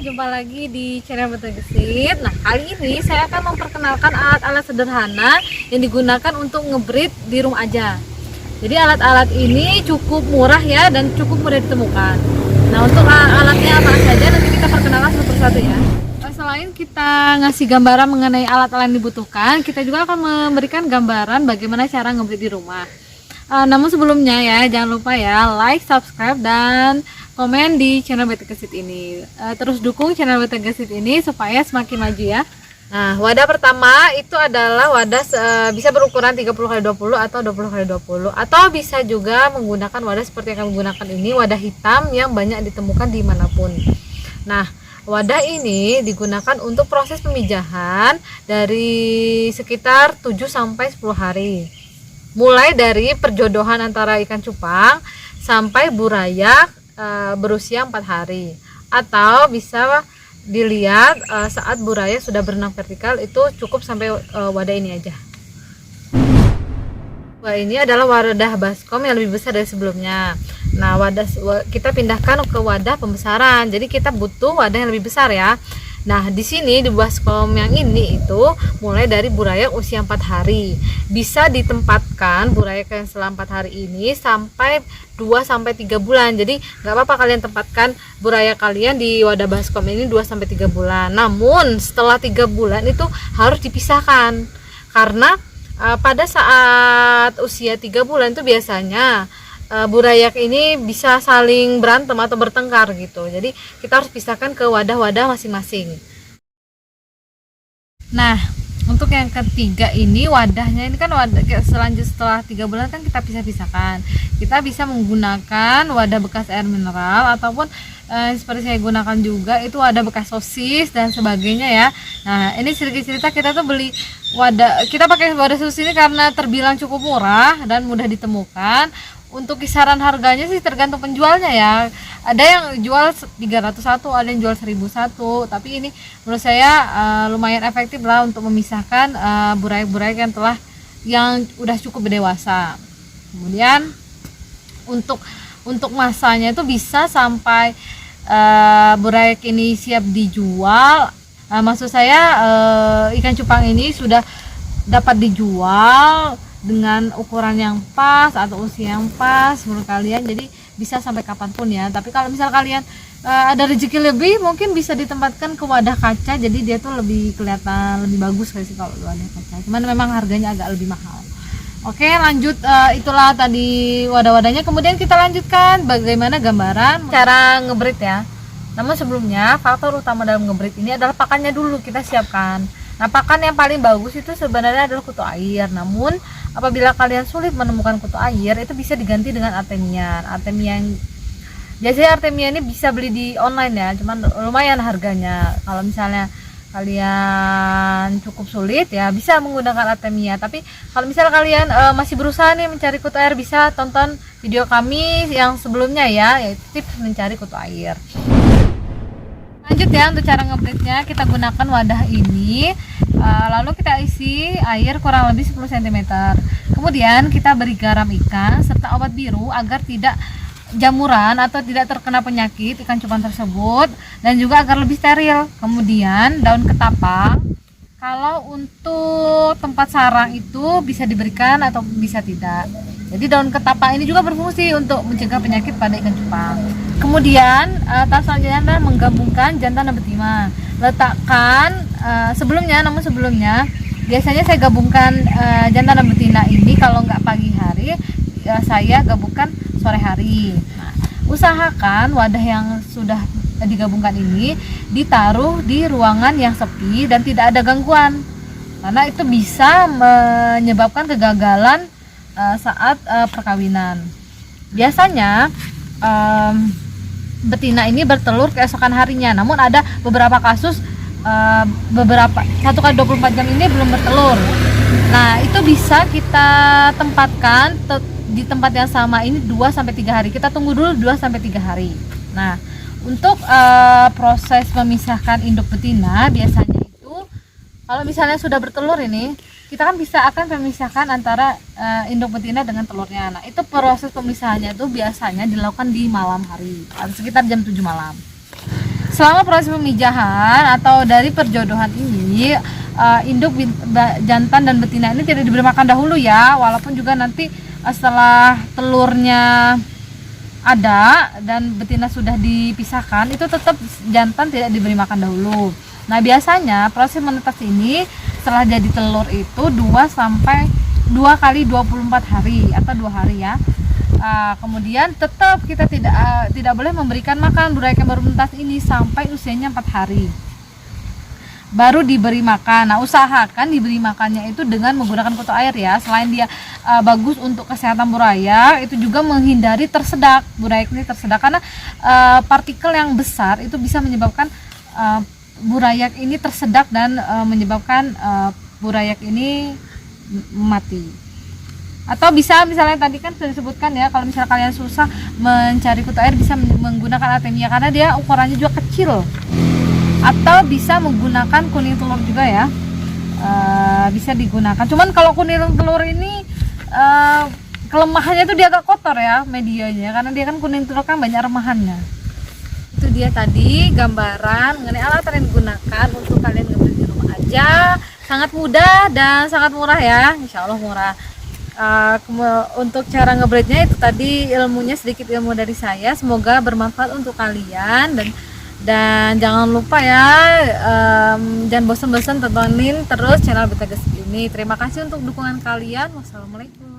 jumpa lagi di channel Betul Gesit. Nah, kali ini saya akan memperkenalkan alat-alat sederhana yang digunakan untuk ngebreed di rumah aja. Jadi alat-alat ini cukup murah ya dan cukup mudah ditemukan. Nah, untuk alatnya apa saja nanti kita perkenalkan satu persatu ya. Selain kita ngasih gambaran mengenai alat-alat yang dibutuhkan, kita juga akan memberikan gambaran bagaimana cara ngebreed di rumah. Namun sebelumnya ya, jangan lupa ya like, subscribe, dan komen di channel Betul Gesit ini. Terus dukung channel Betul Gesit ini supaya semakin maju ya. Nah, wadah pertama itu adalah wadah bisa berukuran 30x20 atau 20x20, atau bisa juga menggunakan wadah seperti yang kami gunakan ini, wadah hitam yang banyak ditemukan dimanapun. Nah, wadah ini digunakan untuk proses pemijahan dari sekitar 7-10 hari. Mulai dari perjodohan antara ikan cupang sampai burayak berusia 4 hari, atau bisa dilihat saat burayak sudah berenang vertikal, itu cukup sampai wadah ini aja. Wah, ini adalah wadah baskom yang lebih besar dari sebelumnya. Nah, kita pindahkan ke wadah pembesaran, jadi kita butuh wadah yang lebih besar ya. Nah, di sini di baskom yang ini itu mulai dari burayak usia 4 hari. Bisa ditempatkan burayak yang selama 4 hari ini sampai 2-3 bulan. Jadi nggak apa-apa kalian tempatkan burayak kalian di wadah baskom ini 2-3 bulan. Namun setelah 3 bulan itu harus dipisahkan. Karena pada saat usia 3 bulan itu biasanya burayak ini bisa saling berantem atau bertengkar gitu. Jadi kita harus pisahkan ke wadah-wadah masing-masing. Nah, untuk yang ketiga ini wadahnya ini kan wadah selanjutnya setelah 3 bulan kan kita pisah-pisahkan. Kita bisa menggunakan wadah bekas air mineral ataupun seperti saya gunakan juga itu wadah bekas sosis dan sebagainya ya. Nah, ini sedikit cerita, kita tuh beli wadah, kita pakai wadah sosis ini karena terbilang cukup murah dan mudah ditemukan. Untuk kisaran harganya sih tergantung penjualnya ya. Ada yang jual 301, ada yang jual 1001. Tapi ini menurut saya lumayan efektif lah untuk memisahkan burayak-burayak yang udah cukup dewasa. Kemudian untuk masanya itu bisa sampai burayak ini siap dijual. Maksud saya ikan cupang ini sudah dapat dijual dengan ukuran yang pas atau usia yang pas menurut kalian, jadi bisa sampai kapanpun ya. Tapi kalau misal kalian ada rezeki lebih, mungkin bisa ditempatkan ke wadah kaca, jadi dia tuh lebih kelihatan lebih bagus sih kalau wadah kaca, cuman memang harganya agak lebih mahal. Oke, lanjut, itulah tadi wadah-wadahnya. Kemudian kita lanjutkan bagaimana gambaran cara ngebreed ya. Namun sebelumnya, faktor utama dalam ngebreed ini adalah pakannya dulu kita siapkan. Nah, pakan yang paling bagus itu sebenarnya adalah kutu air. Namun apabila kalian sulit menemukan kutu air, itu bisa diganti dengan Artemia. Biasanya Artemia ini bisa beli di online ya, cuman lumayan harganya. Kalau misalnya kalian cukup sulit ya bisa menggunakan Artemia. Tapi kalau misalnya kalian masih berusaha nih mencari kutu air, bisa tonton video kami yang sebelumnya ya, yaitu tips mencari kutu air. Lanjut ya, untuk cara ngebreednya kita gunakan wadah ini, lalu kita isi air kurang lebih 10 cm. Kemudian kita beri garam ikan serta obat biru agar tidak jamuran atau tidak terkena penyakit ikan cupang tersebut, dan juga agar lebih steril. Kemudian daun ketapang, kalau untuk tempat sarang itu bisa diberikan atau bisa tidak. Jadi daun ketapang ini juga berfungsi untuk mencegah penyakit pada ikan cupang. Kemudian tahap selanjutnya adalah menggabungkan jantan dan betina. Letakkan namun sebelumnya biasanya saya gabungkan jantan dan betina ini kalau nggak pagi hari, saya gabungkan sore hari. Nah, usahakan wadah yang sudah digabungkan ini ditaruh di ruangan yang sepi dan tidak ada gangguan, karena itu bisa menyebabkan kegagalan saat perkawinan. Biasanya betina ini bertelur keesokan harinya, namun ada beberapa kasus 1x24 jam ini belum bertelur. Nah, itu bisa kita tempatkan di tempat yang sama ini 2-3 hari. Kita tunggu dulu 2-3 hari. Nah, untuk proses memisahkan induk betina biasanya itu kalau misalnya sudah bertelur ini, kita kan akan memisahkan antara induk betina dengan telurnya. Nah, itu proses pemisahannya itu biasanya dilakukan di malam hari, sekitar jam 7 malam. selama proses pemijahan atau dari perjodohan ini, induk jantan dan betina ini tidak diberi makan dahulu ya, walaupun juga nanti setelah telurnya ada dan betina sudah dipisahkan, itu tetap jantan tidak diberi makan dahulu. Nah, biasanya proses menetas ini setelah jadi telur itu 2 kali 24 hari atau 2 hari ya. Kemudian tetap kita tidak boleh memberikan makan burayak yang baru menetas ini sampai usianya 4 hari baru diberi makan. Nah, usahakan diberi makannya itu dengan menggunakan kutu air ya. Selain dia bagus untuk kesehatan burayak, itu juga menghindari tersedak. Burayak ini tersedak karena partikel yang besar itu bisa menyebabkan burayak ini tersedak dan menyebabkan burayak ini mati. Atau bisa misalnya tadi kan sudah disebutkan ya, kalau misalnya kalian susah mencari kutu air, bisa menggunakan artemia karena dia ukurannya juga kecil. Atau bisa menggunakan kuning telur juga ya, bisa digunakan. Cuman kalau kuning telur ini kelemahannya itu dia agak kotor ya medianya, karena dia kan kuning telur kan banyak remahannya. Itu dia tadi gambaran mengenai alat yang digunakan untuk kalian ngebreed di rumah aja. Sangat mudah dan sangat murah ya, insya Allah murah. Untuk cara ngebreednya itu tadi ilmunya, sedikit ilmu dari saya, semoga bermanfaat untuk kalian. Dan jangan lupa ya, jangan bosan-bosan tontonin terus channel Beta Gesik ini. Terima kasih untuk dukungan kalian. Wassalamualaikum.